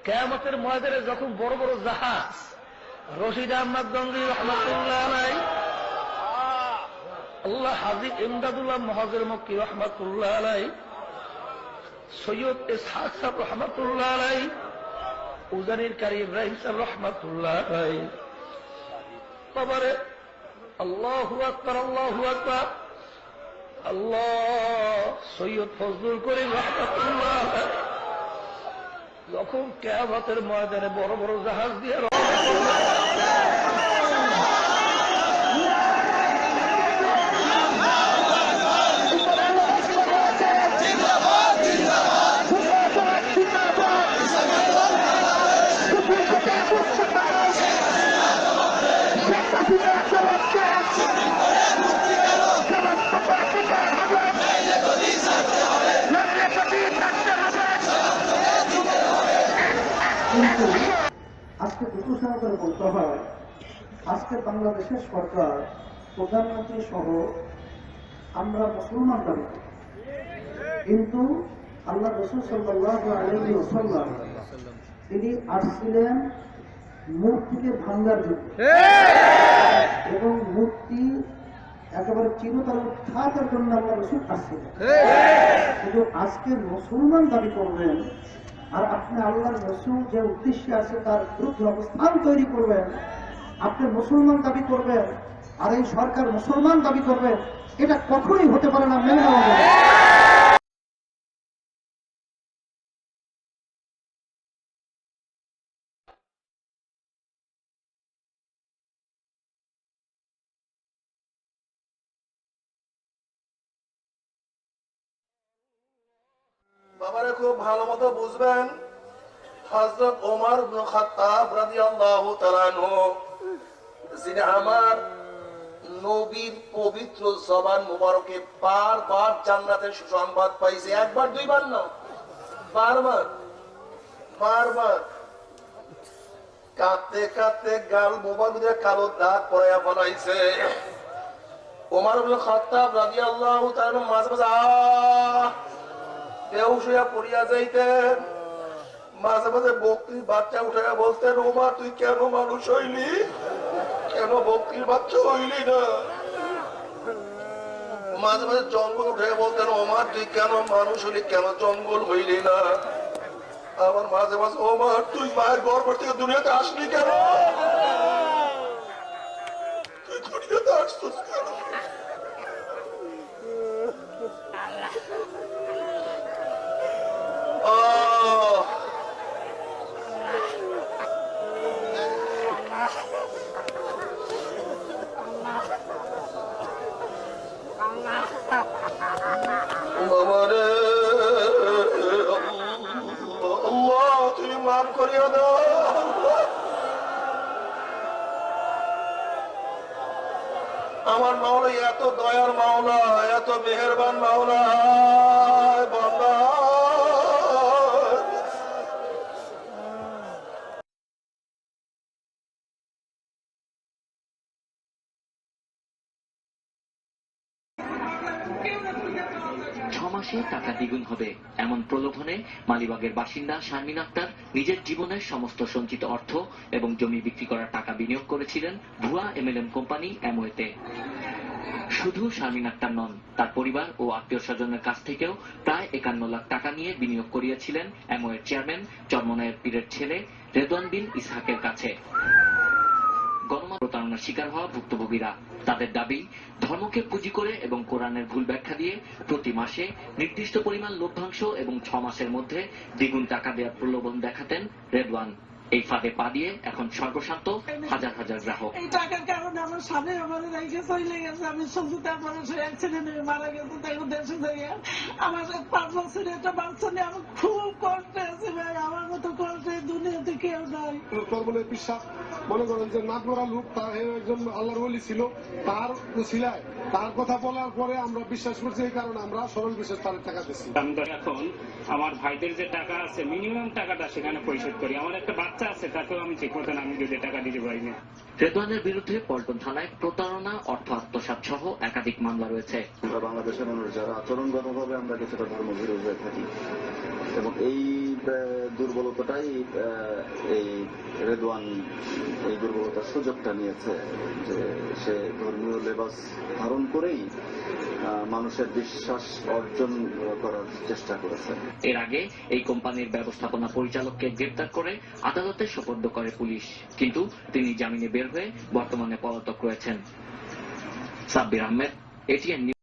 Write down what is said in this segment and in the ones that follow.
কিয়ামতের ময়দানে যখন বড় বড় জাহাজ রশিদ আহমদ গঙ্গি রহমাতুল্লাহ আলাইহি, আল্লাহ হাজী ইমদাদুল্লাহ মহাজের মক্কি রহমাতুল্লাহ আলাইহি, সৈয়দ ইসহাক সাহেব রহমাতুল্লাহ আলাইহি, উজানির কারি ইব্রাহিম সাহেব রহমাতুল্লাহ আলাইহি, বাবারে আল্লাহু আকবার আল্লাহু আকবার, আল্লাহ সৈয়দ ফজলুল করিম রহমাতুল্লাহ আলাইহি যখন কিয়ামতের ময়দানে বড় বড় জাহাজ দিয়ে আজকে দুঃখজনক করে বলতে হয়, আজকে বাংলাদেশের সরকার প্রধানমন্ত্রী সহ আমরা মুসলমান দাবি করি, কিন্তু আল্লাহ রাসূল সাল্লাল্লাহু আলাইহি ওয়াসাল্লাম তিনি আসছিলেন মূর্তিকে ভাঙার জন্য এবং মূর্তি একেবারে চিরতরে উৎখাতের জন্য আল্লাহ রাসূল আসছিলেন। কিন্তু আজকে মুসলমান দাবি করবেন আর আপনি আল্লাহর রাসূল যে উদ্দেশ্যে আছে তার বিরুদ্ধে অবস্থান তৈরি করবেন, আপনি মুসলমান দাবি করবেন আর এই সরকার মুসলমান দাবি করবে, এটা কখনোই হতে পারে না, মেনে নেওয়া যাবে। বাবারে খুব ভালো মতো বুঝবেন, হযরত ওমর ইবনে খাত্তাব রাদিয়াল্লাহু তাআলা আনহু যিনি আমার নবীর পবিত্র জবান মুবারকে বারবার জান্নাতের সুসংবাদ পাইছে, একবার দুইবার না, বারবার বারবার কাঁদতে কাঁদতে গাল মোবারকে কালো দাগ পড়াইয়া ফলাইছে। ওমর ইবনে খাত্তাব রাদিয়াল্লাহু তাআলা মাঝে মাঝে বেহুশ হইয়া পড়িয়া যাইতেন, মাঝে মাঝে বকরির বাচ্চা উঠাইয়া বলতেন, ওমর তুই কেন মানুষ হইলি, কেন বকরির বাচ্চা হইলি না? মাঝে মাঝে জঙ্গল উঠাইয়া বলতেন, ওমর তুই কেন মানুষ হইলি, কেন জঙ্গল হইলি না? আবার মাঝে মাঝে, ওমর তুই মায়ের গর্ভ থেকে দুনিয়াতে আসলি কেন, তুই দুনিয়াতে আসছিস কেন? বাবারে আল্লাহ তুমি মাফ করিয়া দাও। আমার মাওলা এত দয়ার মাওলা, এত মেহেরবান মাওলা, বাবা মাসে টাকা দ্বিগুণ হবে এমন প্রলোভনে মালিবাগের বাসিন্দা শারমিন আক্তার নিজের জীবনের সমস্ত সঞ্চিত অর্থ এবং জমি বিক্রি করার টাকা বিনিয়োগ করেছিলেন ভুয়া এমএলএম কোম্পানি অ্যামওয়েতে। শুধু শারমিন আক্তার নন, তার পরিবার ও আত্মীয় স্বজনের কাছ থেকেও প্রায় 51 লাখ টাকা নিয়ে বিনিয়োগ করিয়েছিলেন অ্যামওয়ের চেয়ারম্যান চরমনায়ের পীরের ছেলে রেদওয়ান বিন ইসহাকের কাছে। গণমাধ্যমে প্রতারণার শিকার হওয়া ভুক্তভোগীরা তাদের দাবি, ধর্মকে পুঁজি করে এবং কোরআনের ভুল ব্যাখ্যা দিয়ে প্রতি মাসে নির্দিষ্ট পরিমাণ লভ্যাংশ এবং 6 মাসের মধ্যে দ্বিগুণ টাকা দেওয়ার প্রলোভন দেখাতেন রেদওয়ান। এই ফাঁদে পা দিয়ে এখন সর্বশান্ত হাজার হাজার গ্রাহক। এই টাকার কারণে আমার স্বামী আমার রেখে চলে গেছে, আমি শুনতে মানুষ অ্যাক্সিডেন্টে মারা গেছে, তাই দেশে যাইয়া আমার 5 বছরের একটা বাচ্চা নিয়ে আমি খুব কষ্টে আছি ভাই, আমার মতো কষ্টে দুনিয়াতে কেউ নাই। বলে বিশ্বাস মনে করেন যে নাক মরা লোক, তার একজন আল্লাহর ওলি ছিল, তার উসিলায় তার কথা বলার পরে আমরা বিশ্বাস করছি, এই কারণে আমরা সরল বিশ্বাস তার টাকা দিচ্ছি। এখন আমার ভাইদের যে টাকা আছে মিনিমাম টাকাটা সেখানে পরিশোধ করি, আমার একটা বাচ্চা আছে তাকেও আমি ঠিক মতন আমি যদি টাকা দিতে পারি না। রেদওয়ানের বিরুদ্ধে পল্টন থানায় প্রতারণা, অর্থ আত্মসাৎ সহ একাধিক মামলা রয়েছে। আমরা বাংলাদেশের মানুষ যারা আচরণগতভাবে আমরা কিছুটা ধর্মভীরু হয়ে থাকি এবং এই দুর্বলতাটাই এই রেদওয়ান এই দুর্বলতার সুযোগটা নিয়েছে যে সে ধর্মীয় লেবাস ধারণ করেই মানুষের বিশ্বাস অর্জন করার চেষ্টা করেছে। এর আগে এই কোম্পানির ব্যবস্থাপনা পরিচালককে গ্রেপ্তার করে আদালতে সোপর্দ করে পুলিশ, কিন্তু তিনি জামিনে বের হয়ে বর্তমানে পলাতক রয়েছেন। Sabbir Ahmed, ATN news.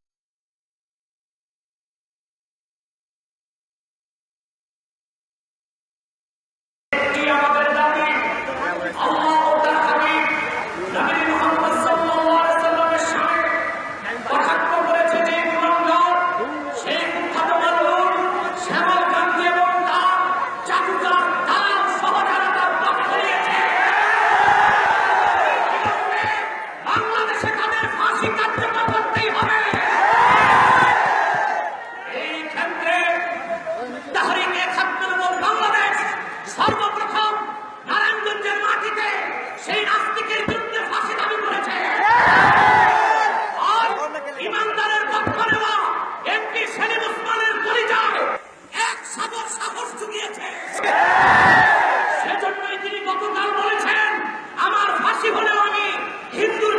সর্বপ্রথম নারায়ণগঞ্জের মাটিতে সেই নাস্তিকের বিরুদ্ধে ফাঁসি দাবি করেছে। আর ইমানদারের পক্ষ নেওয়া এমপি সেলিম ওসমানের পরিচয় এক সাগর সাহস জুগিয়েছে। সেজন্যই তিনি গতকাল বলেছেন, আমার ফাঁসি হলেও আমি হিন্দুর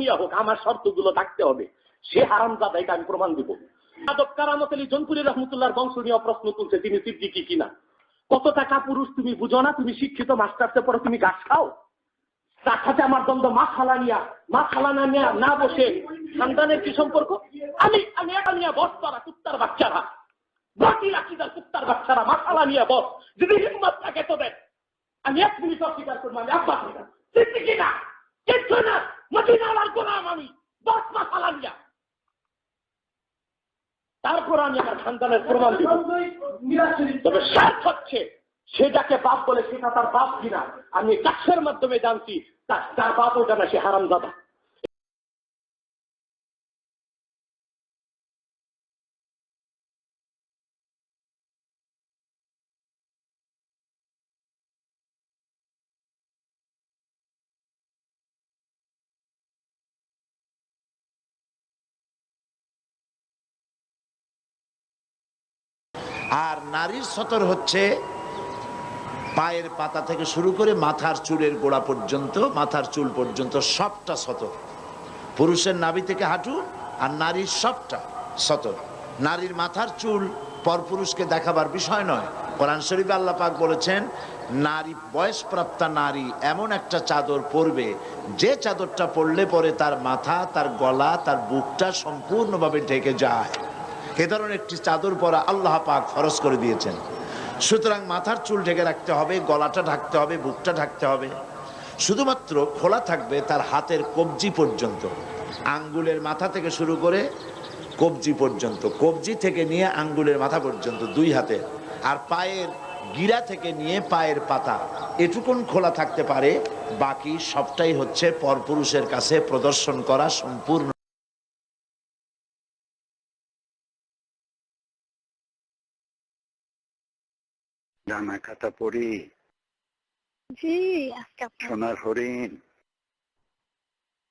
নিয়ে হোক, আমার শর্তগুলো থাকতে হবে। সে হারামজাদা, এটা আমি প্রমাণ দিব। আদব কারামত আলী জনপুরি রহমতুল্লাহর বংশ নিয়ে প্রশ্ন তুলছে, তিনি সিদ্দিকী কিনা। কত টাকা পুরুষ তুমি বুঝো না? তুমি শিক্ষিত মাস্টার্সে পরে তুমি ঘাস খাও? তার সাথে আমার দ্বন্দ্ব মা খালা নিয়ে না বসে সন্তানের কি সম্পর্ক? আমি এটা নিয়ে বস, তারা কুত্তার বাচ্চারা বাকি রাখিদার কুত্তার বাচ্চারা মা খালা নিয়ে বস। যদি হিম্মত থাকে তোদের, আমি 1 মিনিট অস্বীকার করবো আমি আব্বাস সিদ্দিকী না, কিচ্ছু না, মদিনাওয়ালার গোলাম আমি, বস মা খালা নিয়া। তারপর আমি আমার সন্তানের প্রমাণ দিব। তবে স্বার্থ হচ্ছে সে যাকে বাপ বলে সেটা তার বাপ কিনা আমি কাছের মাধ্যমে জানছি, তার বাপও জানা সে হারামজাদা। আর নারীর সতর হচ্ছে পায়ের পাতা থেকে শুরু করে মাথার চুলের গোড়া পর্যন্ত, মাথার চুল পর্যন্ত সবটা সতর। পুরুষের নাভি থেকে হাঁটু, আর নারীর সবটা সতর। নারীর মাথার চুল পরপুরুষকে দেখাবার বিষয় নয়। কোরআন শরীফে আল্লাহ পাক বলেছেন, নারী বয়সপ্রাপ্তা নারী এমন একটা চাদর পরবে যে চাদরটা পরলে পরে তার মাথা, তার গলা, তার বুকটা সম্পূর্ণভাবে ঢেকে যায়। এ ধরনের একটি চাদর পরা আল্লাহ পাক ফরজ করে দিয়েছেন। সুতরাং মাথার চুল ঢেকে রাখতে হবে, গলাটা ঢাকতে হবে, বুকটা ঢাকতে হবে। শুধুমাত্র খোলা থাকবে তার হাতের কবজি পর্যন্ত, আঙ্গুলের মাথা থেকে শুরু করে কবজি পর্যন্ত, কবজি থেকে নিয়ে আঙ্গুলের মাথা পর্যন্ত 2 হাতে। আর পায়ের গিরা থেকে নিয়ে পায়ের পাতা এটুকুন খোলা থাকতে পারে, বাকি সবটাই হচ্ছে পরপুরুষের কাছে প্রদর্শন করা সম্পূর্ণ। জামা কাটা পরি জি, সোনার হরিণ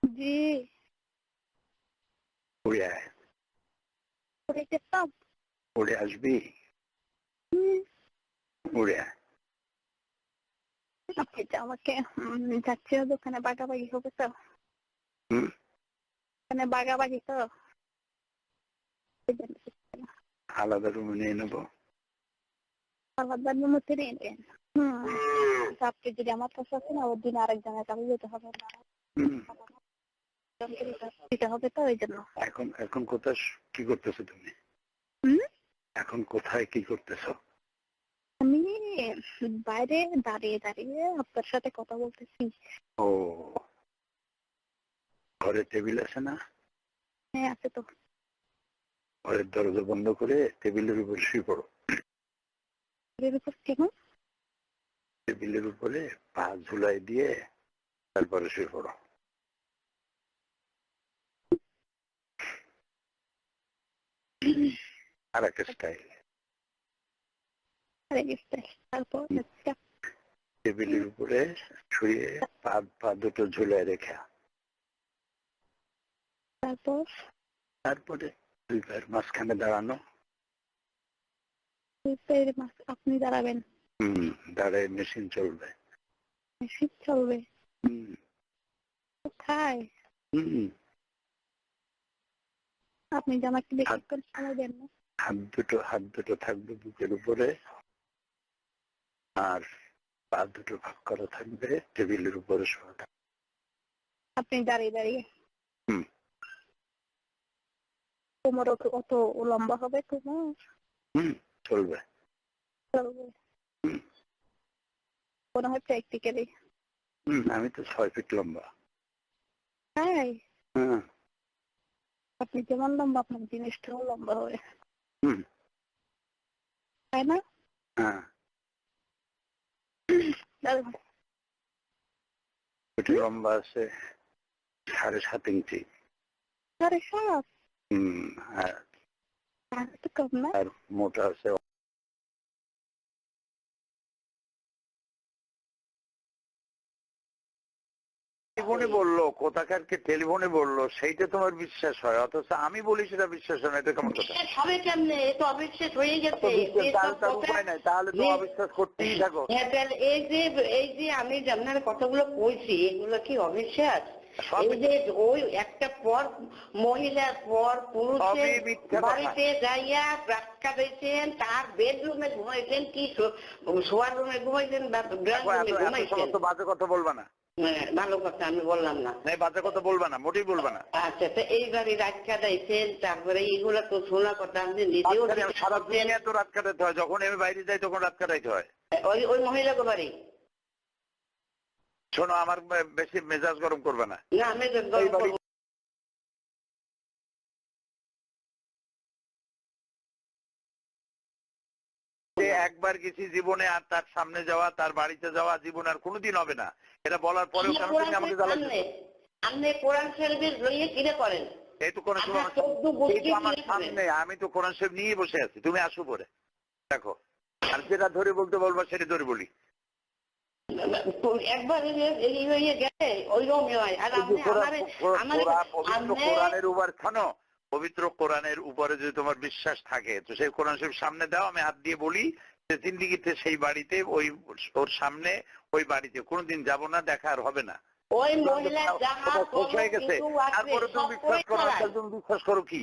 জি উড়ে আয়, উড়ে আসবি, উড়ে আয়। আমাকে যাচ্ছে দোকানে বাগাবাগি হবে তো, ওখানে বাগাবাগি তো আলাদা রুমে নিয়ে নেবো। আলাদা রুমে নিয়ে নেবেন? আপনি যদি আমার কাছে আছে না, ওর দিন আরেকজনের কাছে যেতে হবে না, দিতে হবে তো, ওই জন্য। এখন কোথায় কি করতেছো তুমি? এখন কোথায় কি করতেছো? আমি বাইরে দাঁড়িয়ে দাঁড়িয়ে আপনার সাথে কথা বলতেছি। ও, ঘরে টেবিল আছে না? হ্যাঁ আছে তো। ঘরের দরজা বন্ধ করে টেবিলের উপর শুয়ে পড়ো। টেবিলের উপরে পা ঝুলাই দিয়ে তারপরে শুয়ে পড়ো। আর একটা স্টাইল। তারপর টেবিলের উপরে শুয়ে পা দুটো ঝুলে রেখা, তারপরে দুই পায়ের মাঝখানে দাঁড়ানো। আপনি দাঁড়াবেন? দাঁড়ায় মেশিন চলবে। মেশিন চলবে? কোথায়? আপনি যে আমাকে বেশি করে সময় দেন না। হাত দুটো থাকবে বুকের উপরে, আর পা দুটো ভাগ করা থাকবে টেবিলের উপরে শোয়া থাকবে। আপনি দাঁড়িয়ে দাঁড়িয়ে? তোমার অত লম্বা হবে তোমার? চলবে। চলবে মনে হয় প্র্যাকটিক্যালি। আমি তো 6 ফিট লম্বা। হ্যাঁ, আপনি যেমন লম্বা আপনার জিনিসটাও লম্বা হবে, তাই না? লম্বা আছে 7.5 ইঞ্চি। 7.5? তো কম না। আর মোটা আছে টেলিফোনে বললো, কোথাকারকে টেলিফোনে বললো, সেইটা তোমার বিশ্বাস হয়, অথচ আমি বলি সেটা বিশ্বাস হয় না। এটা কেমন কথা? হবে কেমনে? এ তো অবিশ্বাস হয়ে গেছে। তাহলে তো অবিশ্বাস করতেই থাকো। এই যে আমি আপনার কথাগুলো কইছি, এগুলো কি অবিশ্বাস? এই যে ওই একটা পর মহিলার পর পুরুষের বাড়িতে যাইয়া রাস্তা দিয়েছেন, তার বেডরুমে ঘুমাইছেন, কি শোয়ার রুমে ঘুমাইছেন, বাজে কথা বলবা না। ভালো কথা আমি বললাম না, বাজে কথা বলবা না, মোটেই বলবা না। আচ্ছা, তো এইবারে রাত কাটাইছেন, তারপরে এইগুলো তো শোনা কথা। আপনি নিজেও সারা দুনিয়া তো রাত কাটাইতে হয়, যখন আমি বাইরে যাই তখন রাত কাটাইতে হয়। ওই মহিলাকে বাড়ি শোনো, আমার বেশি মেজাজ গরম করবে না। না, মেজাজ গরম করব একবার গেছি জীবনে, আর তার সামনে যাওয়া, তার বাড়িতে যাওয়া জীবন আর কোনোদিন হবে না। এটা বলার পরেও কেন তুমি আমাকে জ্বালাচ্ছো? আপনি কোরআন শরীফের লইয়ে কিরে করেন? এই তো কোরআন শরীফ আমার সামনে, আমি তো কোরআন শরীফ নিয়ে বসে আছি। তুমি আসো পরে দেখো, আর যেটা ধরে বলতে বলবা সেটা ধরে বলি। একবার গেছে ওইরকম হয়। আর কোরআনের উপর খানো, পবিত্র কোরআনের উপরে যদি তোমার বিশ্বাস থাকে তো সেই কোরআন শরীফ সামনে দাও, আমি হাত দিয়ে বলি যে জিন্দিগিতে সেই বাড়িতে ওর সামনে ওই বাড়িতে কোনোদিন যাব না, দেখা আর হবে না। ওই মহিলা হয়ে গেছে, তারপরে তুমি বিশ্বাস করো কি?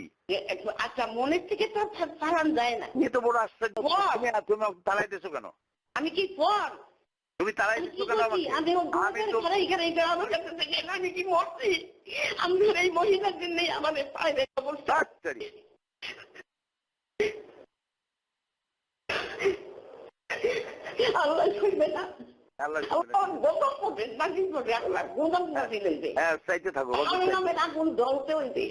আচ্ছা, মনের থেকে তো চালান যায় না। এ তো বড় আশ্চর্য। তুমি তাড়াই দিছো কেন? আমি কি পর তুমি তাড়াই দিচ্ছ কেন? আমি কি মরছি? আমি এই মহিলার জন্য আমাদের পায়ে অবস্থা। আল্লাহ শুনবে না, আল্লাহ গোদম করবে, আল্লাহ গোদম দিলে। হ্যাঁ, চাইতে থাকো। আগুন জ্বলতে হইবে।